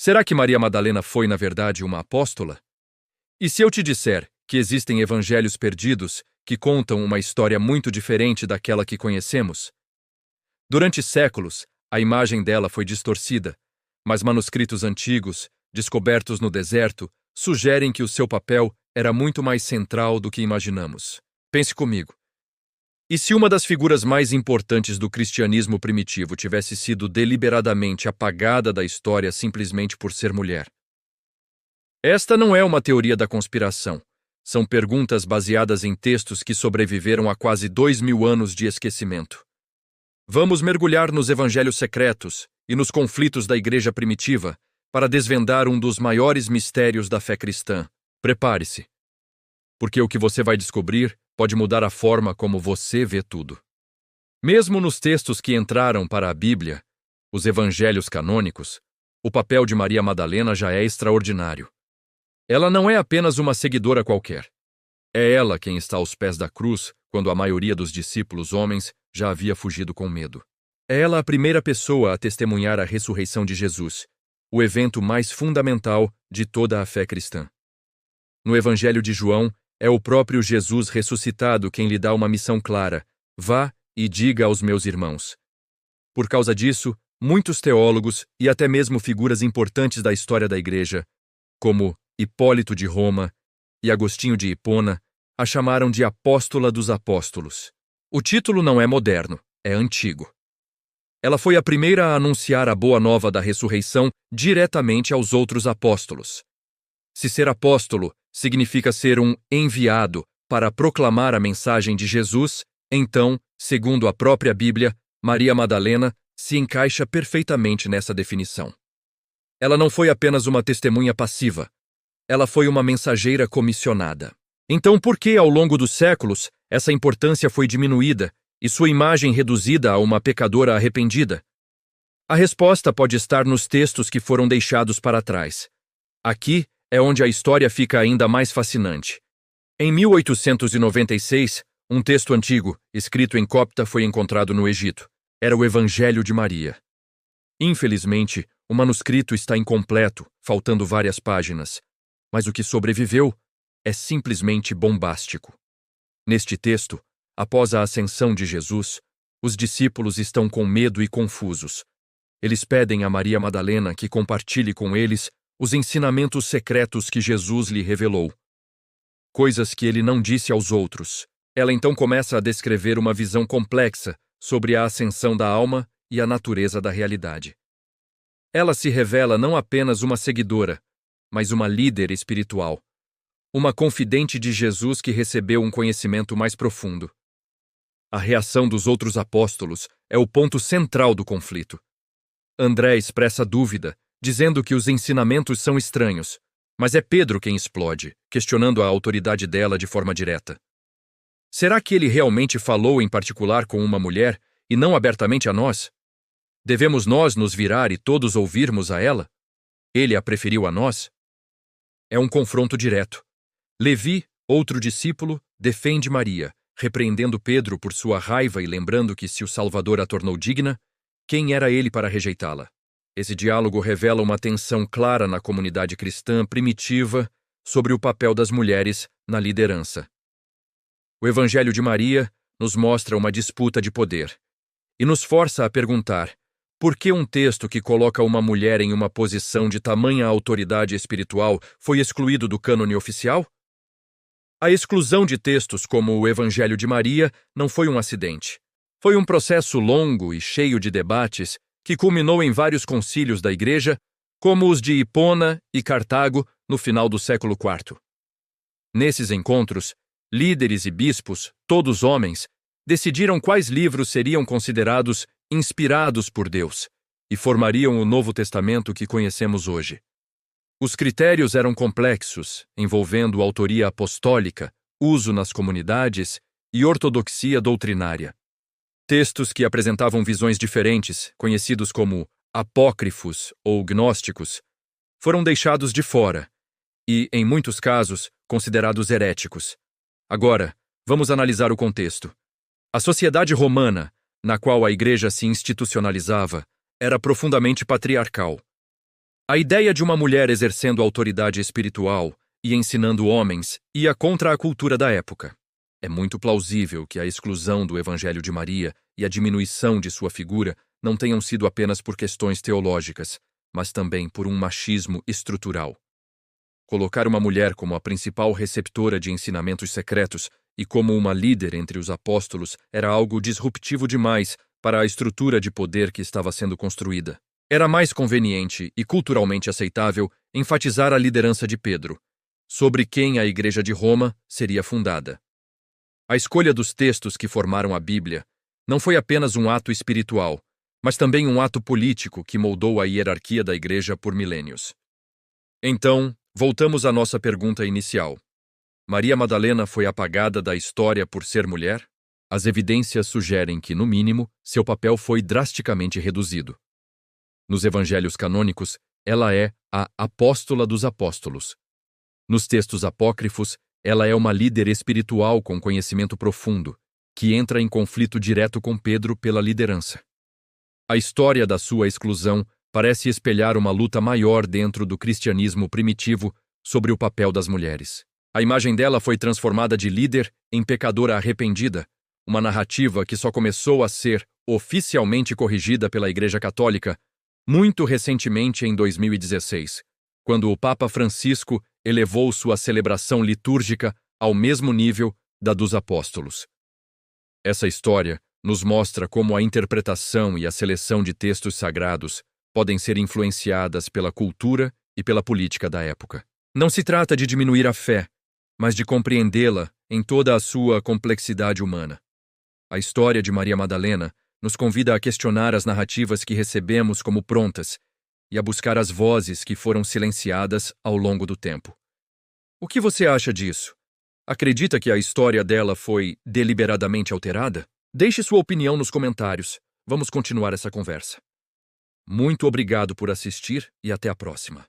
Será que Maria Madalena foi, na verdade, uma apóstola? E se eu te disser que existem evangelhos perdidos que contam uma história muito diferente daquela que conhecemos? Durante séculos, a imagem dela foi distorcida, mas manuscritos antigos, descobertos no deserto, sugerem que o seu papel era muito mais central do que imaginamos. Pense comigo. E se uma das figuras mais importantes do cristianismo primitivo tivesse sido deliberadamente apagada da história simplesmente por ser mulher? Esta não é uma teoria da conspiração. São perguntas baseadas em textos que sobreviveram a quase 2000 anos de esquecimento. Vamos mergulhar nos evangelhos secretos e nos conflitos da igreja primitiva para desvendar um dos maiores mistérios da fé cristã. Prepare-se, porque o que você vai descobrir pode mudar a forma como você vê tudo. Mesmo nos textos que entraram para a Bíblia, os evangelhos canônicos, o papel de Maria Madalena já é extraordinário. Ela não é apenas uma seguidora qualquer. É ela quem está aos pés da cruz quando a maioria dos discípulos homens já havia fugido com medo. É ela a primeira pessoa a testemunhar a ressurreição de Jesus, o evento mais fundamental de toda a fé cristã. No Evangelho de João, é o próprio Jesus ressuscitado quem lhe dá uma missão clara: vá e diga aos meus irmãos. Por causa disso, muitos teólogos e até mesmo figuras importantes da história da Igreja, como Hipólito de Roma e Agostinho de Hipona, a chamaram de Apóstola dos Apóstolos. O título não é moderno, é antigo. Ela foi a primeira a anunciar a boa nova da ressurreição diretamente aos outros apóstolos. Se ser apóstolo significa ser um enviado para proclamar a mensagem de Jesus, então, segundo a própria Bíblia, Maria Madalena se encaixa perfeitamente nessa definição. Ela não foi apenas uma testemunha passiva, ela foi uma mensageira comissionada. Então, por que, ao longo dos séculos, essa importância foi diminuída e sua imagem reduzida a uma pecadora arrependida? A resposta pode estar nos textos que foram deixados para trás. Aqui é onde a história fica ainda mais fascinante. Em 1896, um texto antigo, escrito em copta, foi encontrado no Egito. Era o Evangelho de Maria. Infelizmente, o manuscrito está incompleto, faltando várias páginas. Mas o que sobreviveu é simplesmente bombástico. Neste texto, após a ascensão de Jesus, os discípulos estão com medo e confusos. Eles pedem a Maria Madalena que compartilhe com eles os ensinamentos secretos que Jesus lhe revelou. Coisas que ele não disse aos outros. Ela então começa a descrever uma visão complexa sobre a ascensão da alma e a natureza da realidade. Ela se revela não apenas uma seguidora, mas uma líder espiritual. Uma confidente de Jesus que recebeu um conhecimento mais profundo. A reação dos outros apóstolos é o ponto central do conflito. André expressa dúvida, dizendo que os ensinamentos são estranhos, mas é Pedro quem explode, questionando a autoridade dela de forma direta. Será que ele realmente falou em particular com uma mulher e não abertamente a nós? Devemos nós nos virar e todos ouvirmos a ela? Ele a preferiu a nós? É um confronto direto. Levi, outro discípulo, defende Maria, repreendendo Pedro por sua raiva e lembrando que se o Salvador a tornou digna, quem era ele para rejeitá-la? Esse diálogo revela uma tensão clara na comunidade cristã primitiva sobre o papel das mulheres na liderança. O Evangelho de Maria nos mostra uma disputa de poder e nos força a perguntar: por que um texto que coloca uma mulher em uma posição de tamanha autoridade espiritual foi excluído do cânone oficial? A exclusão de textos como o Evangelho de Maria não foi um acidente. Foi um processo longo e cheio de debates que culminou em vários concílios da Igreja, como os de Hipona e Cartago no final do século IV. Nesses encontros, líderes e bispos, todos homens, decidiram quais livros seriam considerados inspirados por Deus e formariam o Novo Testamento que conhecemos hoje. Os critérios eram complexos, envolvendo autoria apostólica, uso nas comunidades e ortodoxia doutrinária. Textos que apresentavam visões diferentes, conhecidos como apócrifos ou gnósticos, foram deixados de fora e, em muitos casos, considerados heréticos. Agora, vamos analisar o contexto. A sociedade romana, na qual a Igreja se institucionalizava, era profundamente patriarcal. A ideia de uma mulher exercendo autoridade espiritual e ensinando homens ia contra a cultura da época. É muito plausível que a exclusão do Evangelho de Maria e a diminuição de sua figura não tenham sido apenas por questões teológicas, mas também por um machismo estrutural. Colocar uma mulher como a principal receptora de ensinamentos secretos e como uma líder entre os apóstolos era algo disruptivo demais para a estrutura de poder que estava sendo construída. Era mais conveniente e culturalmente aceitável enfatizar a liderança de Pedro, sobre quem a Igreja de Roma seria fundada. A escolha dos textos que formaram a Bíblia não foi apenas um ato espiritual, mas também um ato político que moldou a hierarquia da Igreja por milênios. Então, voltamos à nossa pergunta inicial. Maria Madalena foi apagada da história por ser mulher? As evidências sugerem que, no mínimo, seu papel foi drasticamente reduzido. Nos evangelhos canônicos, ela é a apóstola dos apóstolos. Nos textos apócrifos, ela é uma líder espiritual com conhecimento profundo, que entra em conflito direto com Pedro pela liderança. A história da sua exclusão parece espelhar uma luta maior dentro do cristianismo primitivo sobre o papel das mulheres. A imagem dela foi transformada de líder em pecadora arrependida, uma narrativa que só começou a ser oficialmente corrigida pela Igreja Católica muito recentemente em 2016, quando o Papa Francisco elevou sua celebração litúrgica ao mesmo nível da dos apóstolos. Essa história nos mostra como a interpretação e a seleção de textos sagrados podem ser influenciadas pela cultura e pela política da época. Não se trata de diminuir a fé, mas de compreendê-la em toda a sua complexidade humana. A história de Maria Madalena nos convida a questionar as narrativas que recebemos como prontas e a buscar as vozes que foram silenciadas ao longo do tempo. O que você acha disso? Acredita que a história dela foi deliberadamente alterada? Deixe sua opinião nos comentários. Vamos continuar essa conversa. Muito obrigado por assistir e até a próxima.